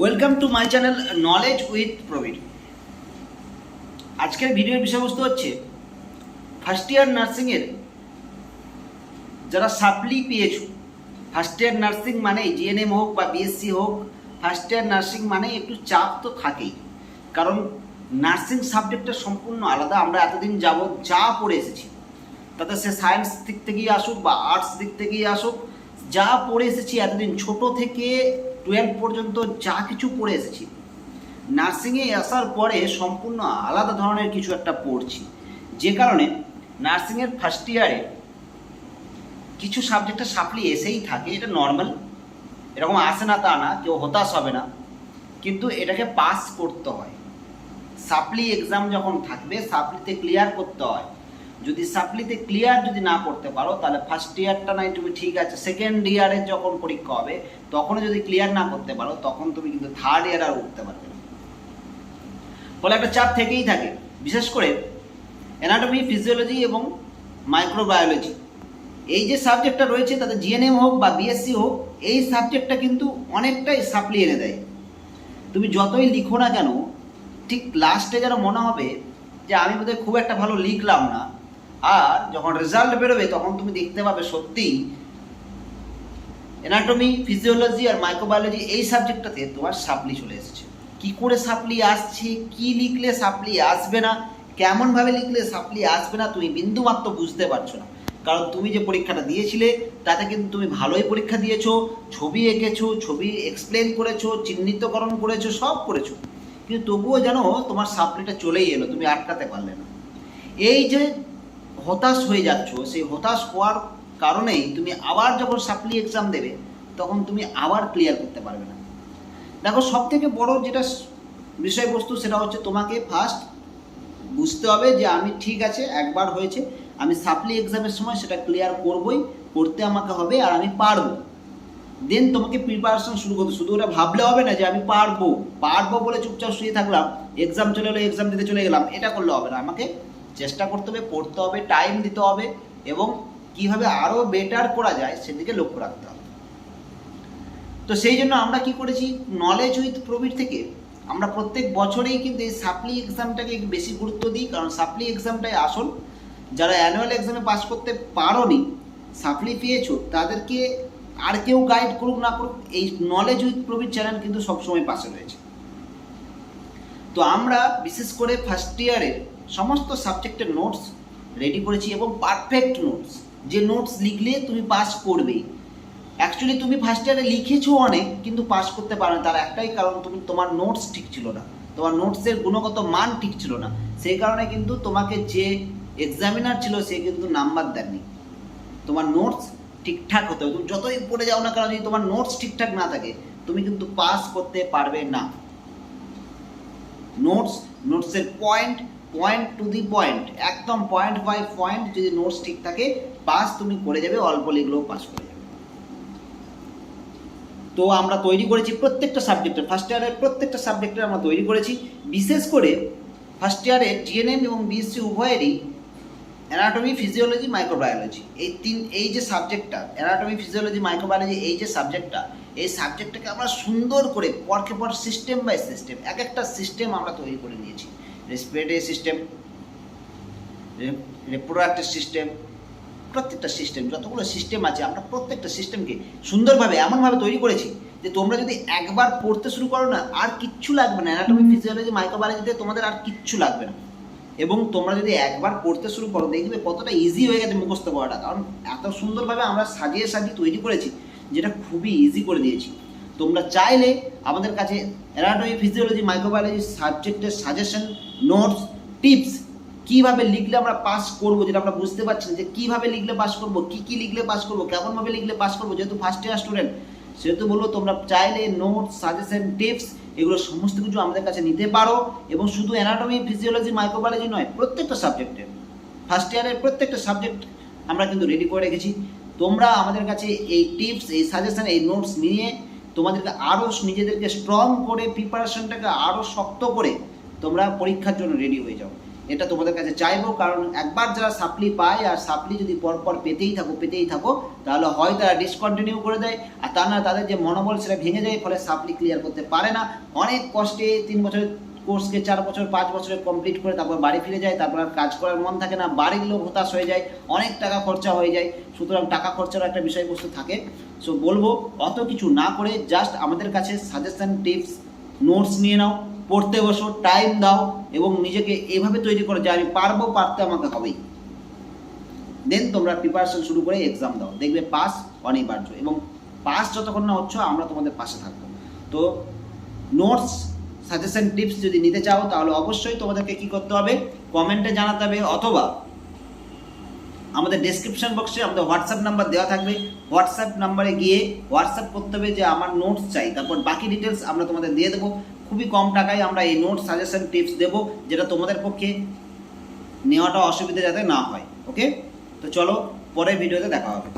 Welcome to my channel knowledge with Prabir. আজকের ভিডিওর বিষয়বস্তু হচ্ছে ফার্স্ট ইয়ার নার্সিংয়ের যারা সাপ্লি পেয়েছো। ফার্স্ট ইয়ার নার্সিং মানেই জিএনএম হোক বা বিএসসি হোক, ফার্স্ট ইয়ার নার্সিং মানে একটু চাপ তো থাকেই, কারণ নার্সিং সাবজেক্টটা সম্পূর্ণ আলাদা। আমরা এতদিন যাবৎ যা পড়ে এসেছি, তাতে সে সায়েন্স দিক থেকেই আসুক বা আর্টস দিক থেকেই আসুক, যা পড়ে এসেছি এতদিন ছোট থেকে 12 পর্যন্ত যা কিছু পড়ে এসেছি, নার্সিংয়ে আসার পরে সম্পূর্ণ আলাদা ধরনের কিছু একটা পড়ছি। যে কারণে নার্সিংয়ের ফার্স্ট ইয়ারে কিছু সাবজেক্টে সাপ্লি এসেই থাকে, এটা নর্মাল, এরকম আসে না তা না, কেউ হতাশ হবে না, কিন্তু এটাকে পাস করতে হয়। সাপ্লি এক্সাম যখন থাকবে সাপ্লিতে ক্লিয়ার করতে হয়। যদি সাপ্লিতে ক্লিয়ার যদি না করতে পারো তাহলে ফার্স্ট ইয়ারটা নাই তুমি ঠিক আছে, সেকেন্ড ইয়ারের যখন পরীক্ষা হবে তখনও যদি ক্লিয়ার না করতে পারো তখন তুমি কিন্তু থার্ড ইয়ার আর উঠতে পারবে না। ফলে একটা চাপ থেকেই থাকে, বিশেষ করে অ্যানাটমি, ফিজিওলজি এবং মাইক্রোবায়োলজি এই যে সাবজেক্টটা রয়েছে, তাতে জিএনএম হোক বা বিএসসি হোক, এই সাবজেক্টটা কিন্তু অনেকটাই সাপ্লি এনে দেয়। তুমি যতই লিখো না কেন, ঠিক লাস্টে যেন মনে হবে যে আমি বোধহয় খুব একটা ভালো লিখলাম না, আর যখন রেজাল্ট বেরোবে তখন তুমি দেখতে পাবে সত্যিই অ্যানাটমি, ফিজিওলজি আর মাইক্রোবায়োলজি এই সাবজেক্টটাতে তোমার সাপ্লি চলে এসেছে। কি করে সাপ্লি আসছে, কি লিখলে সাপ্লি আসবে না, কেমনভাবে লিখলে সাপ্লি আসবে না, তুমি বিন্দুমাত্র বুঝতে পারছো না। কারণ তুমি যে পরীক্ষাটা দিয়েছিলে তাতে কিন্তু তুমি ভালোই পরীক্ষা দিয়েছো, ছবি এঁকেছো, ছবি এক্সপ্লেন করেছো, চিহ্নিতকরণ করেছো, সব করেছো, কিন্তু তবুও যেন তোমার সাপ্লিটা চলেই এলো, তুমি আটকাতে পারলে না। এই যে হতাশ হয়ে যাচ্ছ, সেই হতাশ হওয়ার কারণেই তুমি আবার যখন সাপ্লি এক্সাম দেবে তখন তুমি আবার ক্লিয়ার করতে পারবে না। দেখো, সব থেকে বড় যেটা বিষয়বস্তু সেটা হচ্ছে তোমাকে ফার্স্ট বুঝতে হবে যে আমি ঠিক আছে, একবার হয়েছে, আমি সাপ্লি এক্সামের সময় সেটা ক্লিয়ার করবই, করতে আমাকে হবে, আর আমি পারবো। দেন তোমাকে প্রিপারেশন শুরু করতে, শুধু ওটা ভাবলে হবে না যে আমি পারবো পারবো বলে চুপচাপ শুয়ে থাকলাম, এক্সাম চলে এলো, এক্সাম দিতে চলে গেলাম, এটা করলে হবে না। আমাকে চেষ্টা করতে হবে, পড়তে হবে, টাইম দিতে হবে, এবং কিভাবে আরও বেটার করা যায় সেদিকে লক্ষ্য রাখতে হবে। তো সেই জন্য আমরা কি করেছি, নলেজ উইথ প্রবীর থেকে আমরা প্রত্যেক বছরেই কিন্তু এই সাপ্লি এক্সামটাকে বেশি গুরুত্ব দিই, কারণ সাপ্লি এক্সামটাই আসল। যারা অ্যানুয়াল এক্সামে পাস করতে পারোনি, সাপ্লি পেয়েছো, তাদেরকে আর কেউ গাইড করুক না করুক, এই নলেজ উইথ প্রবীর চ্যানেল কিন্তু সবসময় পাশে রয়েছে। তো আমরা বিশেষ করে ফার্স্ট ইয়ারের সমস্ত সাবজেক্টের নোটস রেডি করেছি, এবং পারফেক্ট নোটস, যে নোটস লিখলে তুমি পাস করবেই। অ্যাকচুয়ালি তুমি ফার্স্ট ইয়ারে লিখেছো অনেক, কিন্তু পাস করতে পারো না, তার একটাই কারণ, তোমার নোটস ঠিক ছিল না, তোমার নোটসের গুণগত মান ঠিক ছিল না। সেই কারণে কিন্তু তোমাকে যে এক্সামিনার ছিল সে কিন্তু নাম্বার দেননি। তোমার নোটস ঠিকঠাক হতে হবে, তুমি যতই পড়ে যাও না কারণ যদি তোমার নোটস ঠিকঠাক না থাকে তুমি কিন্তু পাস করতে পারবে না। নোটসের পয়েন্ট টু দি পয়েন্ট, একদম পয়েন্ট বাই পয়েন্ট যদি নোটস ঠিক থাকে, পাস তুমি করে যাবে, অল্প লিখলেও পাস করে যাবে। তো আমরা তৈরি করেছি প্রত্যেকটা সাবজেক্টের, ফার্স্ট ইয়ারের প্রত্যেকটা সাবজেক্টের আমরা তৈরি করেছি। বিশেষ করে ফার্স্ট ইয়ারে জিএনএম এবং বিএসসি উভয়েরই অ্যানাটমি, ফিজিওলজি, মাইক্রোবায়োলজি এই যে সাবজেক্টটা, অ্যানাটমি, ফিজিওলজি, মাইক্রোবায়োলজি এই যে সাবজেক্টটা, এই সাবজেক্টটাকে আমরা সুন্দর করে পরকে পর সিস্টেম বাই সিস্টেম এক একটা সিস্টেম আমরা তৈরি করে নিয়েছি। রেসপিরেটরি সিস্টেম, রিপ্রোডাক্টিভ সিস্টেম, প্রত্যেকটা সিস্টেম, যতগুলো সিস্টেম আছে আমরা প্রত্যেকটা সিস্টেমকে সুন্দরভাবে এমনভাবে তৈরি করেছি যে তোমরা যদি একবার পড়তে শুরু করো না, আর কিচ্ছু লাগবে না। অ্যানাটমি, ফিজিওলজি, মাইক্রোবায়োলজিতে তোমাদের আর কিচ্ছু লাগবে না, এবং তোমরা যদি একবার পড়তে শুরু করো দেখবে কতটা ইজি হয়ে গেছে মুখস্থ করাটা, কারণ এত সুন্দরভাবে আমরা সাজিয়ে তৈরি করেছি যেটা খুবই ইজি করে দিয়েছি। তোমরা চাইলে আমাদের কাছে অ্যানাটমি, ফিজিওলজি, মাইক্রোবায়োলজি সাবজেক্টের সাজেশন, নোটস, টিপস, কীভাবে লিখলে আমরা পাস করবো, যেটা আমরা বুঝতে পারছি না যে কীভাবে লিখলে পাস করবো, কী লিখলে পাস করবো, কেমনভাবে লিখলে পাস করবো, যেহেতু ফার্স্ট ইয়ার স্টুডেন্ট সেহেতু বলবো তোমরা চাইলে নোটস, সাজেশন, টিপস এগুলো সমস্ত কিছু আমাদের কাছে নিতে পারো। এবং শুধু অ্যানাটমি, ফিজিওলজি, মাইক্রোবায়োলজি নয়, প্রত্যেকটা সাবজেক্টের, ফার্স্ট ইয়ারের প্রত্যেকটা সাবজেক্ট আমরা কিন্তু রেডি করে রেখেছি। তোমরা আমাদের কাছে এই টিপস, এই সাজেশন, এই নোটস নিয়ে তোমাদেরকে আরও নিজেদেরকে স্ট্রং করে, প্রিপারেশনটাকে আরও শক্ত করে তোমরা পরীক্ষার জন্য রেডি হয়ে যাও। এটা তোমাদের কাছে চাইবো, কারণ একবার যারা সাপ্লি পায় আর সাপ্লি যদি পরপর পেতেই থাকো তাহলে হয় তারা ডিসকন্টিনিউ করে দেয়, আর তা না তাদের যে মনোবল সেটা ভেঙে যায়, ফলে সাপ্লি ক্লিয়ার করতে পারে না। অনেক কষ্টে 3 বছরের কোর্সকে 4 বছর 5 বছরে কমপ্লিট করে তারপর বাড়ি ফিরে যায়, তারপর আর কাজ করার মন থাকে না, বাড়ির লোক হতাশ হয়ে যায়, অনেক টাকা খরচা হয়ে যায়। সুতরাং টাকা খরচার একটা বিষয়বস্তু থাকে। সো বলবো অত কিছু না করে জাস্ট আমাদের কাছে সাজেশন, টিপস, নোটস নিয়ে নাও, পড়তে বসো, টাইম দাও এবং নিজেকে এভাবে তৈরি করো যে আমি পারবো, পারতে আমাকে হবেই। দেন তোমরা প্রিপারেশন শুরু করে এক্সাম দাও, দেখবে পাস অনিবার্য, এবং পাস যতক্ষণ না হচ্ছ আমরা তোমাদের পাশে থাকবো। তো নোটস, সাজেশন, টিপস যদি নিতে চাও তাহলে অবশ্যই তোমাদেরকে কি করতে হবে, কমেন্টে জানাতে হবে, অথবা আমাদের ডেসক্রিপশন বক্সে আমাদের হোয়াটসঅ্যাপ নাম্বার দেওয়া থাকবে, হোয়াটসঅ্যাপ নাম্বারে গিয়ে হোয়াটসঅ্যাপ করতে হবে যে আমার নোটস চাই, তারপর বাকি ডিটেলস আমরা তোমাদের দিয়ে দেবো। খুবই কম টাকায় আমরা এই নোটস, সাজেশন, টিপস দেবো, যেটা তোমাদের পক্ষে নেওয়াটা অসুবিধা যাতে না হয়। ওকে, তো চলো পরের ভিডিওতে দেখা হবে।